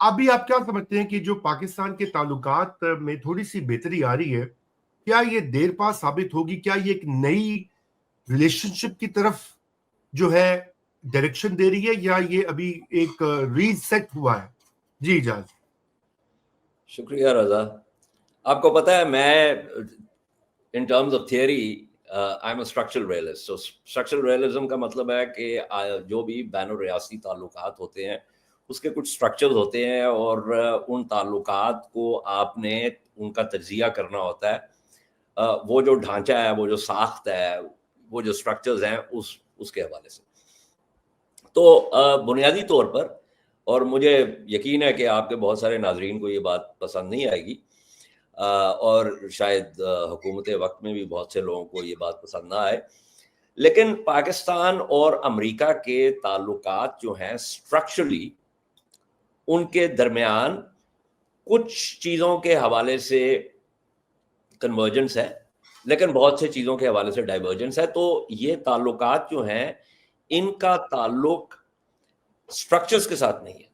अभी आप क्या समझते हैं कि जो पाकिस्तान के ताल्लुकात में थोड़ी सी बेहतरी आ रही है, क्या ये देर पा साबित होगी? क्या ये एक नई रिलेशनशिप की तरफ जो है डायरेक्शन दे रही है, या ये अभी एक रीसेट हुआ है? जी इजाज। शुक्रिया रजा। आपको पता है, मैं in terms of theory I am a structural realist. So structural realism का मतलब है कि जो भी बैन रियासी ताल्लुकात होते हैं उसके कुछ स्ट्रक्चर्स होते हैं, और उन ताल्लुकात को आपने उनका तज्जिया करना होता है। वो जो ढांचा है, वो जो साख्त है, वो जो स्ट्रक्चर्स हैं उसके हवाले से। तो बुनियादी तौर पर, और मुझे यकीन है कि आपके बहुत सारे नाजरीन को ये बात पसंद नहीं आएगी, और शायद हुकूमत वक्त में भी बहुत से लोगों को ये बात पसंद ना आए, लेकिन पाकिस्तान और अमेरिका के ताल्लुकात जो हैं स्ट्रक्चरली उनके दरमियान कुछ चीज़ों के हवाले से कन्वर्जेंस है, लेकिन बहुत से चीज़ों के हवाले से डाइवर्जेंस है। तो ये ताल्लुकात जो हैं इनका ताल्लुक स्ट्रक्चर्स के साथ नहीं है,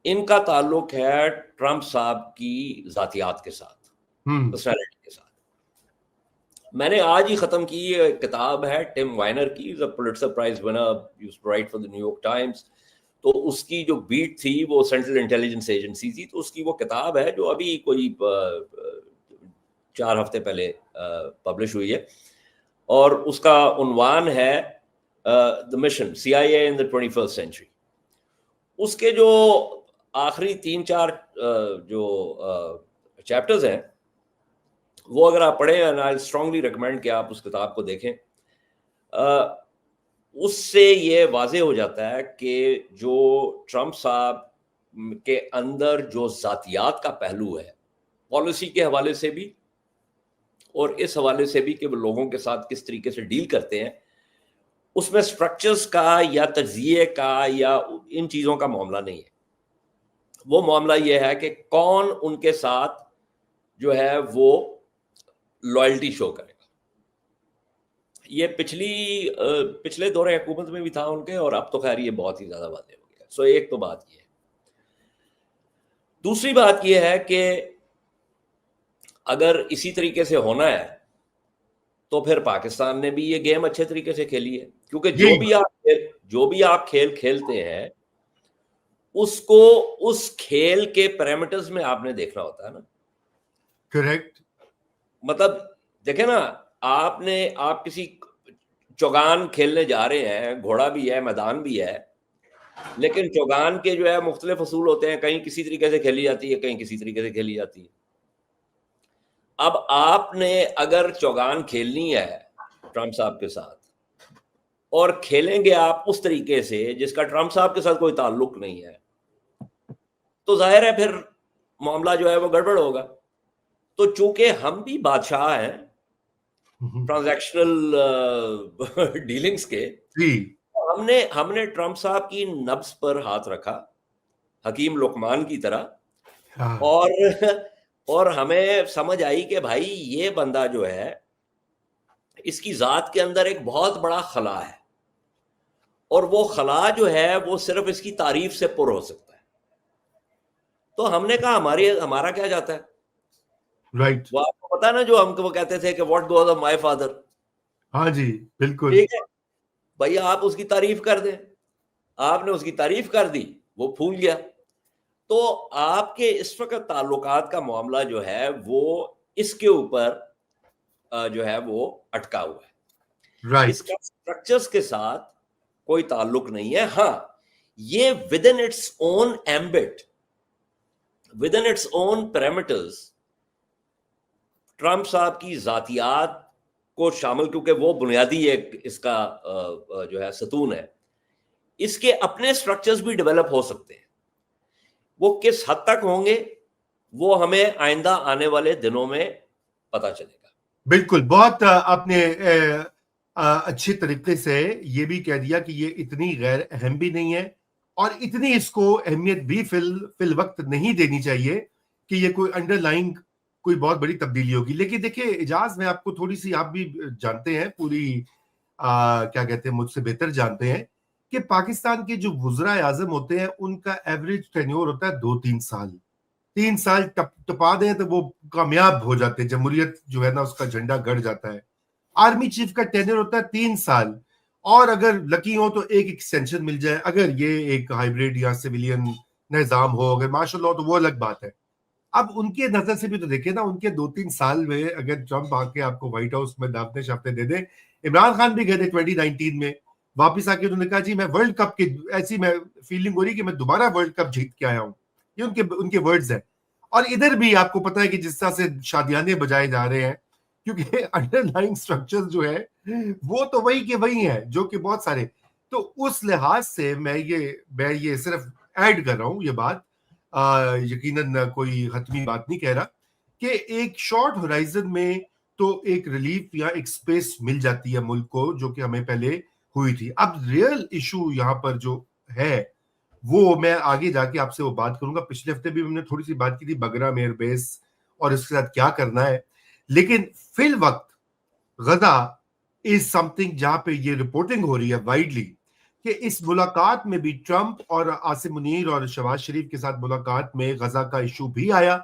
इनका ताल्लुक है ट्रंप साहब की जातियात के साथ, पर्सनैलिटी के साथ। मैंने आज ही खत्म की किताब है टिम वाइनर की, Pulitzer prize winner, used to write for the New York Times. तो उसकी जो बीट थी वो सेंट्रल इंटेलिजेंस एजेंसी थी। तो उसकी वो किताब है जो अभी कोई 4 हफ्ते पहले पब्लिश हुई है, और उसका उन्वान है the mission CIA in the 21st century. उसके जो आखिरी 3-4 जो चैप्टर्स हैं वो अगर आप पढ़ें, एंड आई स्ट्रांगली रिकमेंड कि आप उस किताब को देखें, उससे ये वाजे हो जाता है कि जो ट्रंप साहब के अंदर जो जातियात का पहलू है, पॉलिसी के हवाले से भी और इस हवाले से भी कि वो लोगों के साथ किस तरीके से डील करते हैं, उसमें स्ट्रक्चर्स का या तज्जिए का या इन चीज़ों का मामला नहीं है। वो मामला ये है कि कौन उनके साथ जो है वो लॉयल्टी शो करेगा। ये पिछले दौरे हुकूमत में भी था उनके, और अब तो खैर ये बहुत ही ज़्यादा वाज़ेह हो गया। सो एक तो बात ये है। दूसरी बात ये है कि अगर इसी तरीके से होना है तो फिर पाकिस्तान ने भी ये गेम अच्छे तरीके से खेली है, क्योंकि जो भी आप खेल खेलते हैं उसको उस खेल के पैरामीटर्स में आपने देखना होता है ना। करेक्ट। मतलब देखें ना, आप किसी चौगान खेलने जा रहे हैं, घोड़ा भी है, मैदान भी है, लेकिन चौगान के जो है मुख्तलिफ असूल होते हैं। कहीं किसी तरीके से खेली जाती है, कहीं किसी तरीके से खेली जाती है। अब आपने अगर चौगान खेलनी है ट्रंप साहब के साथ, और खेलेंगे आप उस तरीके से जिसका ट्रंप साहब के साथ कोई ताल्लुक नहीं है, तो जाहिर है फिर मामला जो है वो गड़बड़ होगा। तो चूंकि हम भी बादशाह हैं ट्रांजैक्शनल डीलिंग्स के, तो हमने ट्रंप साहब की नब्ज पर हाथ रखा हकीम लुकमान की तरह, और हमें समझ आई कि भाई ये बंदा जो है इसकी जात के अंदर एक बहुत बड़ा खला है, और वो खला जो है वो सिर्फ इसकी तारीफ से पुर हो सकता है। तो हमने कहा हमारा क्या जाता है। राइट। वो आपको पता है ना, जो हमको वो कहते थे कि what goes off my father. हाँ जी बिल्कुल। ठीक है भैया, आप उसकी तारीफ कर दें। आपने उसकी तारीफ कर दी, वो फूल गया। तो आपके इस वक्त ताल्लुकात का मामला जो है वो इसके ऊपर जो है वो अटका हुआ है। राइट। इसका स्ट्रक्चर्स के साथ कोई ताल्लुक नहीं है। हाँ, ये with in its own ambit, with in its own parameters Trump साहब की जातियात को शामिल, क्योंकि वो बुनियादी एक इसका जो है सतून है, इसके अपने स्ट्रक्चर्स भी डेवलप हो सकते हैं। वो किस हद तक होंगे वो हमें आइंदा आने वाले दिनों में पता चलेगा। बिल्कुल। बहुत आपने अच्छे तरीके से ये भी कह दिया कि ये इतनी गैर अहम भी नहीं है, और इतनी इसको अहमियत भी फिल वक्त नहीं देनी चाहिए कि ये कोई अंडरलाइंग कोई बहुत बड़ी तब्दीली होगी। लेकिन देखिए इजाज, मैं आपको थोड़ी सी, आप भी जानते हैं पूरी क्या कहते हैं, मुझसे बेहतर जानते हैं کہ پاکستان کے جو وزراء اعظم ہوتے ہیں ان کا ایوریج ٹینیور ہوتا ہے 2-3 سال. 3 سال ٹپا دیں تو وہ کامیاب ہو جاتے ہیں, جمہوریت جو ہے نا اس کا جھنڈا گڑ جاتا ہے. آرمی چیف کا ٹینیور ہوتا ہے 3 سال, اور اگر لکی ہو تو ایک ایکسٹینشن مل جائے, اگر یہ ایک ہائیبریڈ یا سویلین نظام ہو, اگر مارشل لا ہو تو وہ الگ بات ہے. اب ان کے نظر سے بھی تو دیکھیں نا, ان کے 2-3 سال میں اگر ٹرمپ آ کے آپ کو وائٹ ہاؤس میں دعوتیں شافتے دے دے. عمران خان بھی گئے تھے 2019 میں, واپس آ کے انہوں نے کہا جی میں ورلڈ کپ کی ایسی میں فیلنگ ہو رہی کہ میں دوبارہ ورلڈ کپ جیت کے آیا ہوں. یہ ان کے ورڈز ہیں. اور ادھر بھی آپ کو پتا ہے کہ جس طرح سے شادیانے بجائے جا رہے ہیں, کیونکہ انڈر لائن سٹرکچر جو ہے وہ تو وہی کے وہی ہیں جو کہ بہت سارے. تو اس لحاظ سے میں یہ صرف ایڈ کر رہا ہوں یہ بات, یقیناً کوئی حتمی بات نہیں کہہ رہا, کہ ایک شارٹ ہورائزن میں تو ایک ریلیف یا ایک سپیس مل جاتی ہے ملک کو, جو کہ ہمیں پہلے ہوئی تھی. اب ریئل ایشو یہاں پر جو ہے وہ میں آگے جا کے آپ سے وہ بات کروں گا. پچھلے ہفتے بھی ہم نے تھوڑی سی بات کی تھی بگرام ایئر بیس اور اس کے ساتھ کیا کرنا ہے, لیکن فی الوقت غزہ از سم تھنگ جہاں پہ یہ رپورٹنگ ہو رہی ہے وائڈلی کہ اس ملاقات میں بھی ٹرمپ اور عاصم منیر اور شہباز شریف کے ساتھ ملاقات میں غزہ کا ایشو بھی آیا.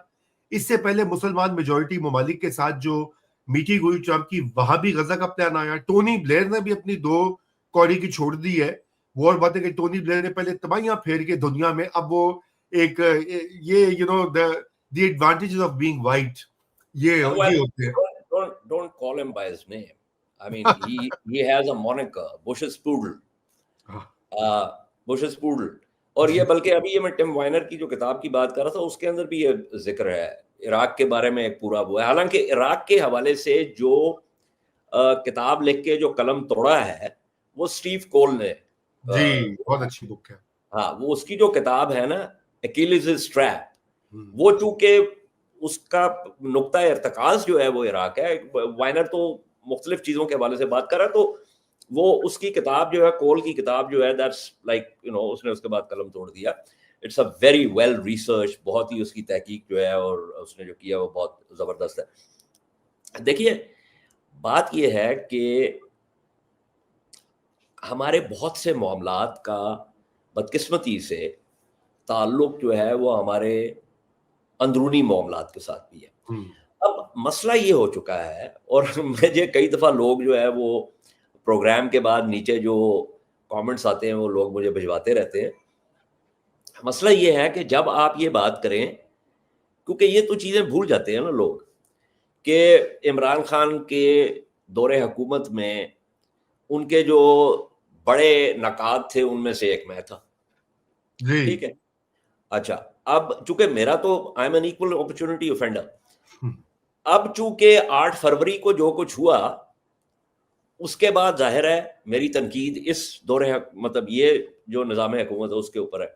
اس سے پہلے مسلمان میجورٹی ممالک کے ساتھ جو میٹنگ ہوئی ٹرمپ کی, وہاں بھی غزہ کا پلان آیا. ٹونی بلیئر نے بھی اپنی 2 کوڑی کی چھوڑ دی ہے. وہ اور بات ہے کہ ٹونی بلیئر نے پہلے تباہیاں پھیر کے دنیا میں, اب وہ ایک یہ the advantages of being white یہ ہوتے ہیں. Don't call him by his name. I mean, he has a moniker, Bush's Poodle. Bush's Poodle. اور یہ بلکہ ابھی یہ میں ٹم وائنر کی جو کتاب کی بات کر رہا تھا اس کے اندر بھی یہ ذکر ہے, عراق کے بارے میں ایک پورا وہ ہے. حالانکہ عراق کے حوالے سے جو کتاب لکھ کے جو قلم توڑا ہے وہ سٹیو کول نے. جی بہت اچھی بک ہے. ہاں, وہ اس کی جو کتاب ہے نا ایکیلیز ٹریپ, وہ چونکہ اس کا نقطہ ارتکاز جو ہے وہ عراق ہے. وائنر تو مختلف چیزوں کے حوالے سے بات کر رہا ہے, تو وہ اس کی کتاب جو ہے, کول کی کتاب جو ہے, دیٹس لائک اس نے اس کے بعد قلم توڑ دیا. It's a very well research, بہت ہی اس کی تحقیق جو ہے اور اس نے جو کیا وہ بہت زبردست ہے. دیکھیے بات یہ ہے کہ ہمارے بہت سے معاملات کا بدقسمتی سے تعلق جو ہے وہ ہمارے اندرونی معاملات کے ساتھ بھی ہے. اب مسئلہ یہ ہو چکا ہے, اور مجھے کئی دفعہ لوگ جو ہے وہ پروگرام کے بعد نیچے جو کامنٹس آتے ہیں وہ لوگ مجھے بھجواتے رہتے ہیں. مسئلہ یہ ہے کہ جب آپ یہ بات کریں, کیونکہ یہ تو چیزیں بھول جاتے ہیں نا لوگ, کہ عمران خان کے دور حکومت میں ان کے جو بڑے نکات تھے ان میں سے ایک میں تھا. ٹھیک ہے, اچھا اب چونکہ میرا تو I am an equal opportunity offender, اب چونکہ 8 فروری کو جو کچھ ہوا اس کے بعد ظاہر ہے میری تنقید اس دور مطلب یہ جو نظام حکومت ہے اس کے اوپر ہے.